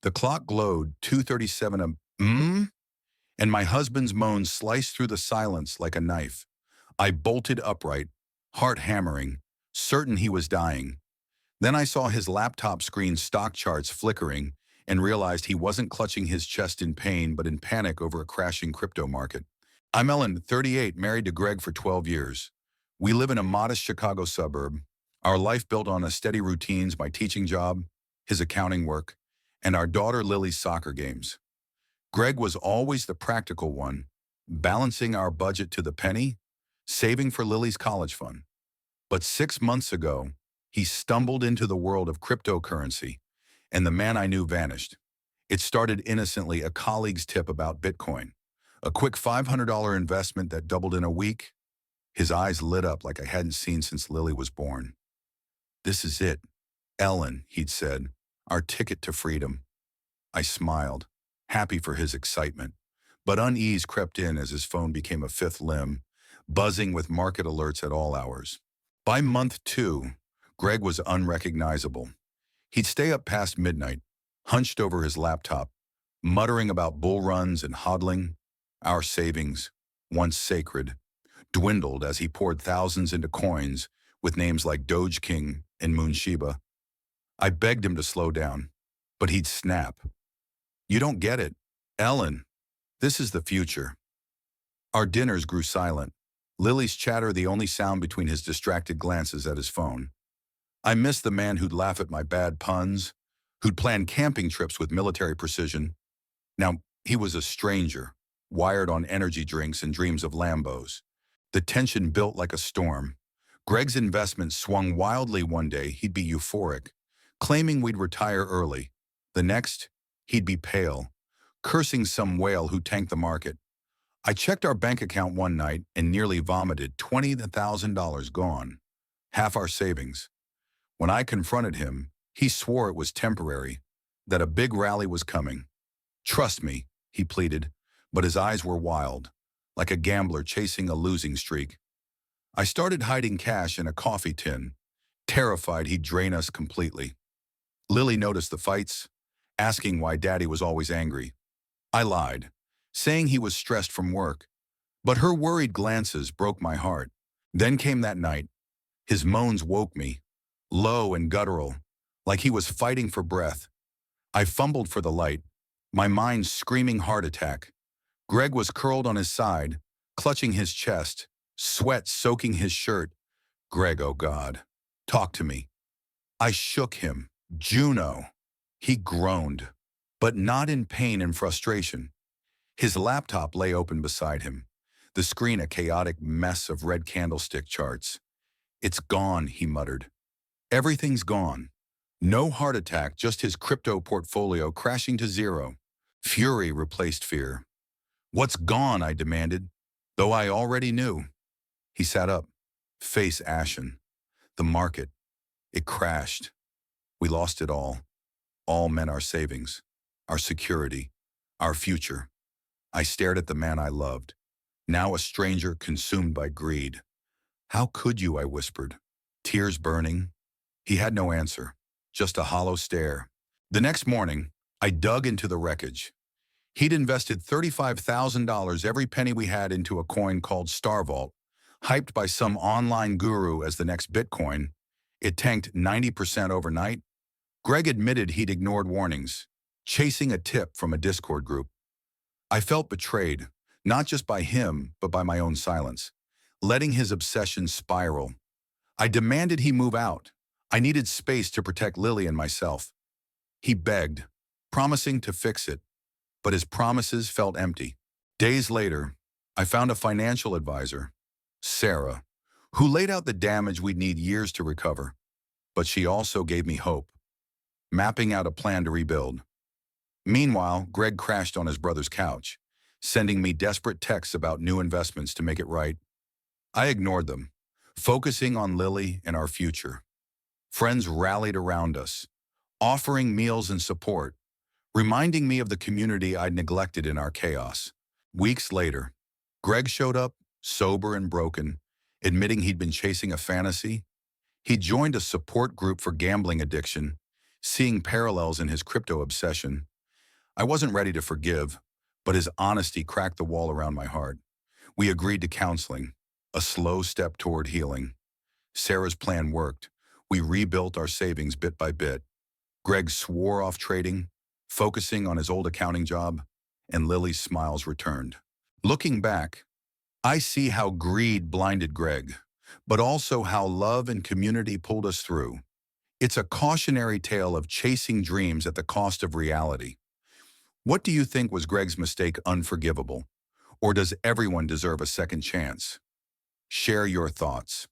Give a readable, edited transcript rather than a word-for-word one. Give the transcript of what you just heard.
The clock glowed 2:37 and my husband's moans sliced through the silence like a knife. I bolted upright, heart hammering, certain he was dying. Then I saw his laptop screen stock charts flickering and realized he wasn't clutching his chest in pain but in panic over a crashing crypto market. I'm Ellen, 38, married to Greg for 12 years. We live in a modest Chicago suburb. Our life built on a steady routines, my teaching job, his accounting work, and our daughter Lily's soccer games. Greg was always the practical one, balancing our budget to the penny, saving for Lily's college fund. But 6 months ago, he stumbled into the world of cryptocurrency, and the man I knew vanished. It started innocently, a colleague's tip about Bitcoin. A quick $500 investment that doubled in a week. His eyes lit up like I hadn't seen since Lily was born. "This is it, Ellen," he'd said, "our ticket to freedom." I smiled, happy for his excitement, but unease crept in as his phone became a fifth limb, buzzing with market alerts at all hours. By month 2, Greg was unrecognizable. He'd stay up past midnight, hunched over his laptop, muttering about bull runs and hodling. Our savings, once sacred, dwindled as he poured thousands into coins with names like Doge King and Moon Shiba. I begged him to slow down, but he'd snap. "You don't get it, Ellen. This is the future." Our dinners grew silent, Lily's chatter the only sound between his distracted glances at his phone. I missed the man who'd laugh at my bad puns, who'd plan camping trips with military precision. Now, he was a stranger, wired on energy drinks and dreams of Lambos. The tension built like a storm. Greg's investment swung wildly. One day, he'd be euphoric, claiming we'd retire early. The next, he'd be pale, cursing some whale who tanked the market. I checked our bank account one night and nearly vomited. $20,000 gone, half our savings. When I confronted him, he swore it was temporary, that a big rally was coming. "Trust me," he pleaded, but his eyes were wild, like a gambler chasing a losing streak. I started hiding cash in a coffee tin, terrified he'd drain us completely. Lily noticed the fights, asking why Daddy was always angry. I lied, saying he was stressed from work, but her worried glances broke my heart. Then came that night. His moans woke me, low and guttural, like he was fighting for breath. I fumbled for the light, my mind screaming heart attack. Greg was curled on his side, clutching his chest, sweat soaking his shirt. "Greg, oh God, talk to me." I shook him. "Juno." He groaned, but not in pain and frustration. His laptop lay open beside him, the screen a chaotic mess of red candlestick charts. "It's gone," he muttered. "Everything's gone. No heart attack, just his crypto portfolio crashing to zero." Fury replaced fear. "What's gone?" I demanded, though I already knew. He sat up, face ashen. "The market. It crashed. We lost it all. All meant our savings, our security, our future." I stared at the man I loved, now a stranger consumed by greed. "How could you?" I whispered, tears burning. He had no answer, just a hollow stare. The next morning, I dug into the wreckage. He'd invested $35,000, every penny we had, into a coin called Star Vault, hyped by some online guru as the next Bitcoin. It tanked 90% overnight. Greg admitted he'd ignored warnings, chasing a tip from a Discord group. I felt betrayed, not just by him, but by my own silence, letting his obsession spiral. I demanded he move out. I needed space to protect Lily and myself. He begged, promising to fix it, but his promises felt empty. Days later, I found a financial advisor, Sarah, who laid out the damage we'd need years to recover. But she also gave me hope, mapping out a plan to rebuild. Meanwhile, Greg crashed on his brother's couch, sending me desperate texts about new investments to make it right. I ignored them, focusing on Lily and our future. Friends rallied around us, offering meals and support, reminding me of the community I'd neglected in our chaos. Weeks later, Greg showed up, sober and broken, admitting he'd been chasing a fantasy. He joined a support group for gambling addiction, seeing parallels in his crypto obsession. I wasn't ready to forgive, but his honesty cracked the wall around my heart. We agreed to counseling, a slow step toward healing. Sarah's plan worked. We rebuilt our savings bit by bit. Greg swore off trading, focusing on his old accounting job, and Lily's smiles returned. Looking back, I see how greed blinded Greg, but also how love and community pulled us through. It's a cautionary tale of chasing dreams at the cost of reality. What do you think was Greg's mistake unforgivable? Or does everyone deserve a second chance? Share your thoughts.